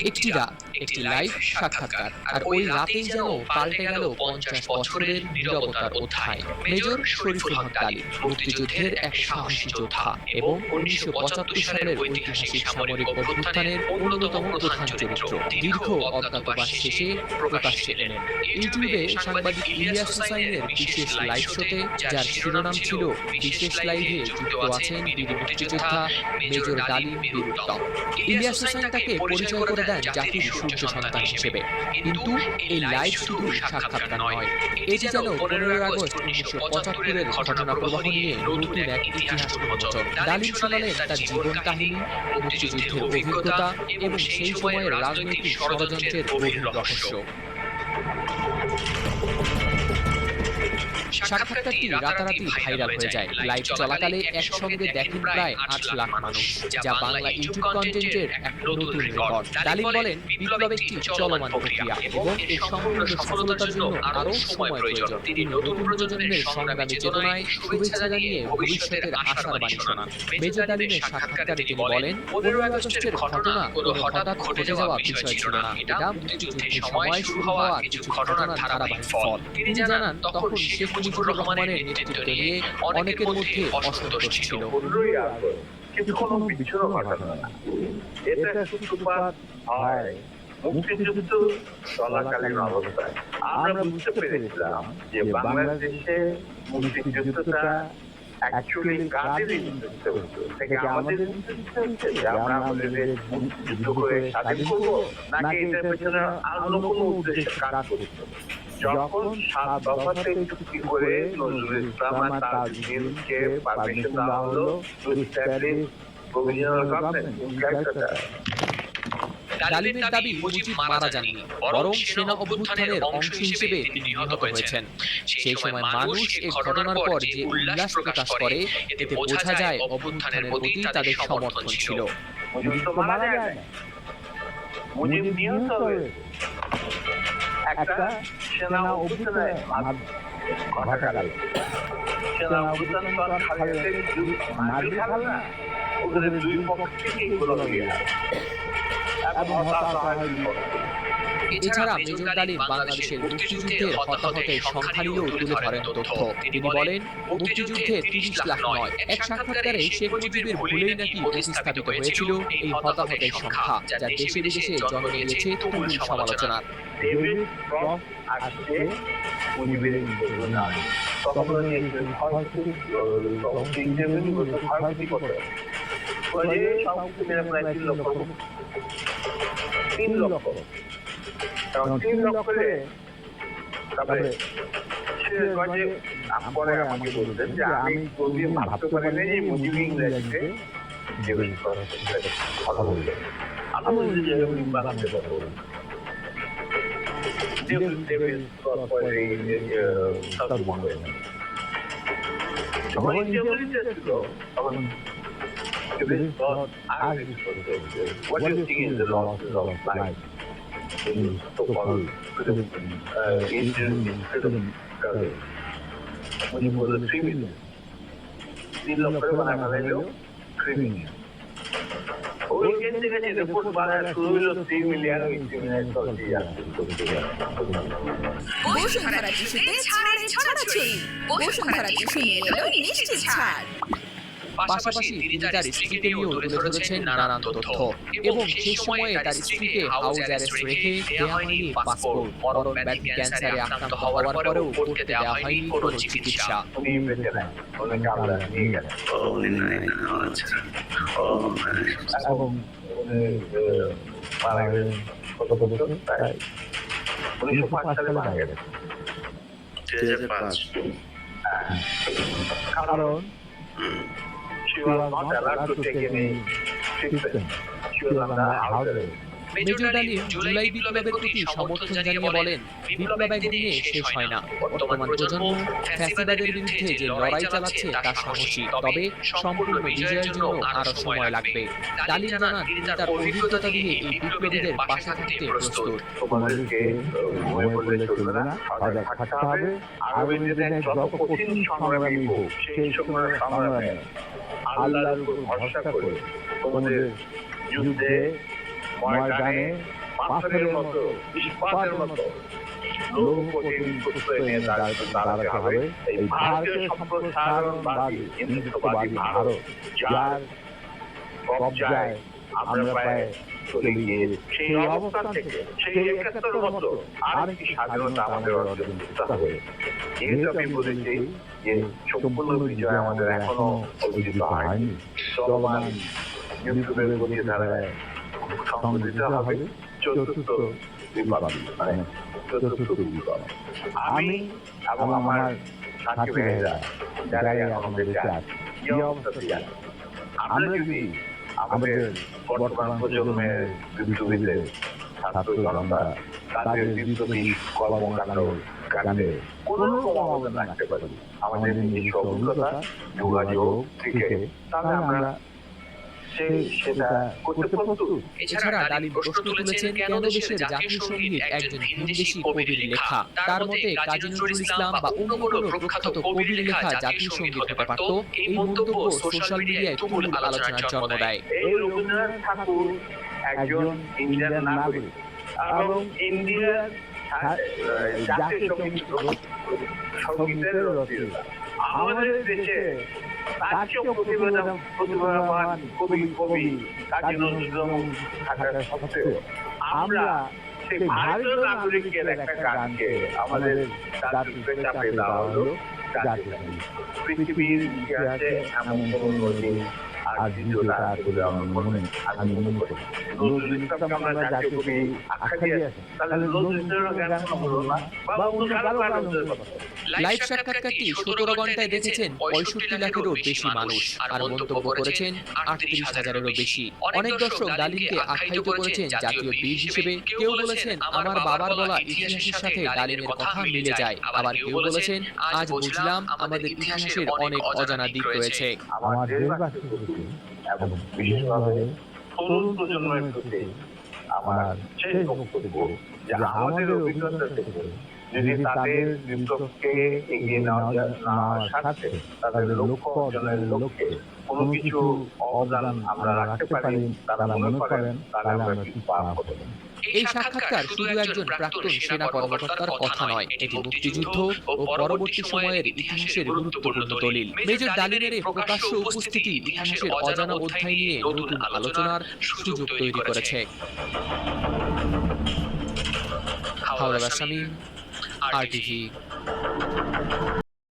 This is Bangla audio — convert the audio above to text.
একটি রাত, একটি লাইভ সাক্ষাৎকার, আর ওই রাতেই যেন পাল্টে গেল 50 বছরের নীরবতার অধ্যায়। মেজর শরীফুল হক ডালিম মুক্তিযুদ্ধের এক সাহসী যোদ্ধা এবং 1975 সালের ঐতিহাসিক সামরিক অভ্যুত্থানের অন্যতম প্রধান চরিত্র। দীর্ঘ অজ্ঞাতবাস শেষে প্রকাশ্যে এলেন। ইউটিউবে সাংবাদিক ইলিয়াস হুসাইনের বিশেষ লাইভ শোতে, যার শিরোনাম ছিল বিশেষ লাইভে যুক্ত আছেন বীর মুক্তিযোদ্ধা মেজর ডালিম বীর উত্তম। ইলিয়াস হুসাইন তাকে পরিচয় করে দেন জাতির সূর্য সন্তান হিসেবে। কিন্তু এই লাইভ শুধু সাক্ষাৎকার নয়, এটি যেন 15 আগস্ট 1975-এর ঘটনা প্রবাহ নিয়ে নতুন এক ইতিহাস উন্মোচন। ডালিম শোনালেন তার জীবন কাহিনী, মুক্তিযুদ্ধের অভিজ্ঞতা এবং সেই সময়ের রাজনৈতিক ষড়যন্ত্রের গভীর রহস্য। সাক্ষাৎকারটি রাতারাতি ভাইরাল হয়ে যায়। লাইভ চলাকালে একসঙ্গে দেখেন প্রায় 8 লাখ মানুষ, যা বাংলা ইউটিউব কন্টেন্টের এক নতুন রেকর্ড। ডালিম বলেন, বিপ্লব একটি চলমান প্রক্রিয়া এবং এর সম্পূর্ণ সফলতার জন্য আরও সময় প্রয়োজন। তিনি নতুন প্রজন্মের সংগ্রামী চেতনায় শুভেচ্ছা জানিয়ে ভবিষ্যতের আশার বাণী শোনান। মেজর ডালিমের সাক্ষাৎকারে তিনি বলেন, 15 আগস্টের ঘটনা কোনো হঠাৎ ঘটে যাওয়া বিষয় ছিল না, এটা মুক্তিযুদ্ধের সময় শুরু হওয়া কিছু ঘটনার ধারাবাহিক ফল। তিনি জানান, তখন শেখ মুজিবুর রহমানের নেতৃত্ব নিয়ে অনেকের মধ্যে অসন্তোষ ছিল। কিন্তু কোনো বিচ্ছিন্ন ঘটনা না, এটা সূত্রপাত হয় মুক্তিযুদ্ধ চলাকালীন অবস্থায়। আমরা বুঝতে পেরেছিলাম যে বাংলাদেশে মুক্তিযুদ্ধটা অ্যাকচুয়ালি কাদের যুদ্ধ হতো, থেকে আমাদের আমরা আমাদের যুদ্ধ করে স্বাধীন করবো, নাকি এটার পেছনে অন্য কোনো উদ্দেশ্যে কাজ করতো। যখন 7 দফাতে চুক্তি করে নজরুল ইসলাম আর তাজউদ্দিনকে পারমিশন দেওয়া হলো টু এস্টাবলিশ প্রভিশনাল গভর্নমেন্ট, ডালিমের দাবি মুজিব মারা যাননি, বরং সেনা অভ্যুত্থানের অংশ হিসেবে তিনি নিহত হয়েছেন। সেই সময় মানুষ এই ঘটনার পর যে উল্লাস প্রকাশ করে, এতে বোঝা যায় অভ্যুত্থানের প্রতি তাদের সমর্থন ছিল। মুজিব তো মারা যায় না, মুজিব নিহত হয়েছে একটা সেনা অভ্যুত্থানের ঘটাকালে। সেনা অভ্যুত্থান তো আর খালি না, ওদের দুই পক্ষ থেকে এগুলো এছাড়া মেজর ডালিম বাংলাদেশের মুক্তিযুদ্ধের হতাহতের সংখ্যা নিয়েও তুলে ধরেন তথ্য। তিনি বলেন, মুক্তিযুদ্ধে 30 লাখ নয়, এক সাক্ষাৎকারে শেখ মুজিবের ভুলেই নাকি প্রতিস্থাপিত হয়েছিল এই হতাহতের সংখ্যা, যা দেশে বিদেশে জন্ম নিয়েছে তুমুল সমালোচনার। তারপরে পরে আমাকে বলতেন যে আমি কোনদিন ভাবতে পারি না যে মুজিব ইংরেজিতে কথা বলবে। আমি বলছি যে বাংলাতে কথা বলবো। যখন ইন্ডিয়া ছিল তখন what do you think is the losses of life in so-called Asian freedom struggle? When it was a 3 million. 3 lakh বানানো হলো 3 million. ওই কেন্দ্রে গেছে রিপোর্ট বানানো শুরু হলো 3 মিলিয়ন বসুন্ধরা টিস্যুতে ছাড়ের ছড়াছড়ি। বসুন্ধরা টিস্যু নিয়ে এলো নিশ্চিত ছাড়। পাশাপাশি তিনি তার স্ত্রীকে নিয়েও তুলে ধরেছেন নানান তথ্য এবং সেই সময়ে তার স্ত্রীকে হাউস অ্যারেস্ট রেখে দেওয়া হয়নি পাসপোর্ট, মরণ ব্যাধি ক্যান্সারে আক্রান্ত হওয়ার পরেও করতে দেওয়া হয়নি কোনো চিকিৎসা। কারণ she was not allowed to take any treatment. She was on the house arrest. Major ডালিম জুলাই বিপ্লবের প্রতি সমর্থন জানিয়ে বলেন, বিপ্লব একদিনে শেষ হয় না। বর্তমান প্রজন্ম ফ্যাসিবাদের বিরুদ্ধে যে লড়াই চালাচ্ছে তা সাহসী, তবে সম্পূর্ণ বিজয়ের জন্য আরো সময় লাগবে। ডালিম জানান, তিনি তার অভিজ্ঞতা দিয়ে এই বিপ্লবীদের পাশে থাকতে প্রস্তুত। তোমাদেরকে ভয় করলে চলবে না, সজাগ থাকতে হবে। আগামী দিনে যত কঠিন সংগ্রামী হোক, সেই সংগ্রামে আল্লাহর উপর ভরসা করে তোমাদের যুদ্ধে ময়দানে পাথরের মতো ইস্পাতের মতো লৌহ কঠিন সূত্র এনে দাঁড়াতে হবে এই ভারতীয় সম্প্রসারণবাদী হিন্দুত্ববাদী ভারত, যার কবজায় আমরা প্রায় চলে গিয়ে সেই অবস্থান থেকে সেই ৭১ বছর আর কি স্বাধীনতা আমাদের অর্জন করতে হবে। যেহেতু আমি বলেছি যে সম্পূর্ণ বিজয় আমাদের এখনো অর্জিত হয়নি, চলমান ইউটিউবের গতি ধারায় সংগঠিত হবে চতুর্থ রিপাবলিক, মানে চতুর্থ বিপ্লব। আমি এবং আমার সাথী ভাইয়েরা যারা এখন বেঁচে আছে কি অবস্থাতে আছে, আমরা যদি আমাদের বর্তমান প্রজন্মের বিপ্লবীদের ছাত্র জনতা তাদের বিপ্লবী কর্মকাণ্ড কাণ্ডে কোন রকম অবদান রাখতে পারি আমাদের নিজস্ব অভিজ্ঞতা যোগাযোগ থেকে, তাহলে আমরা সেটা করতে প্রস্তুত। এছাড়া ডালিম প্রশ্ন তুলেছেন কেন দেশের জাতীয় সঙ্গীত একজন ভিনদেশী কবির লেখা। তার মতে কাজী নজরুল ইসলাম বা অন্য কোনো প্রখ্যাত কবির লেখা জাতীয় সঙ্গীত হতে পারত। এই মন্তব্য সোশ্যাল মিডিয়ায় তুমুল আলোচনার জন্ম দেয়। এই রবীন্দ্রনাথ ঠাকুর একজন ইন্ডিয়ান নাগরিক এবং ইন্ডিয়ার জাতীয় সঙ্গীতের রচয়িতা। আমাদের দেশে রাষ্ট্রীয় প্রতিভাবান কবি কাজী নজরুল থাকার সত্ত্বেও আমরা সেই ভারতীয় নাগরিকের একটা গানকে আমাদের জাতীয় চাপে দেওয়া হলো জাতীয় সঙ্গীত। পৃথিবীর ইতিহাসে এমন কোন নজির আর দ্বিতীয়টা আছে বলে আমি মনে করি। নজরুল ইসলামকে আমরা জাতীয় কবি আখ্যা দিয়ে আছি, তাহলে নজরুল ইসলামের গান শোনা হলো না বা অন্য কারো গান হতে পারে। লাইভ সাক্ষাৎকারটি ১৭ ঘন্টায় দেখেছেন ৬৫ লাখেরও বেশি মানুষ আর মন্তব্য করেছেন ৩৮,০০০-এরও বেশি। অনেক দর্শক ডালিমকে আখ্যায়িত করেছেন জাতীয় বীর হিসেবে। কেউ বলেছেন আমার বাবার বলা ইতিহাসের সাথে ডালিমের কথা মিলে যায়, আবার কেউ বলেছেন আজ বুঝলাম আমাদের ইতিহাসের অনেক অজানা দিক রয়েছে। আমাদের এবং বিশেষভাবে তরুণ প্রজন্মের প্রতি আমার শেষ বক্তব্য যে আমাদের অভিজ্ঞতা থেকে যদি তাদের বিপ্লবকে এগিয়ে নেওয়ার স্বার্থে তাদের লক্ষ্য অর্জনের লক্ষ্যে কোনো কিছু অবদান আমরা রাখতে পারি, তারা মনে করেন তাহলে আমরা কিছু পার করব। এই সাক্ষাৎকার শুধু একজন প্রাক্তন সেনা কর্মকর্তার কথা নয়, এটি মুক্তিযুদ্ধ ও পরবর্তী সময়ের ইতিহাসের গুরুত্বপূর্ণ দলিল। মেজর ডালিমের এই প্রকাশ্য উপস্থিতি ইতিহাসের অজানা অধ্যায় নিয়ে নতুন আলোচনার সুযোগ তৈরি করেছে। হাওলাদার শামীম, RTV।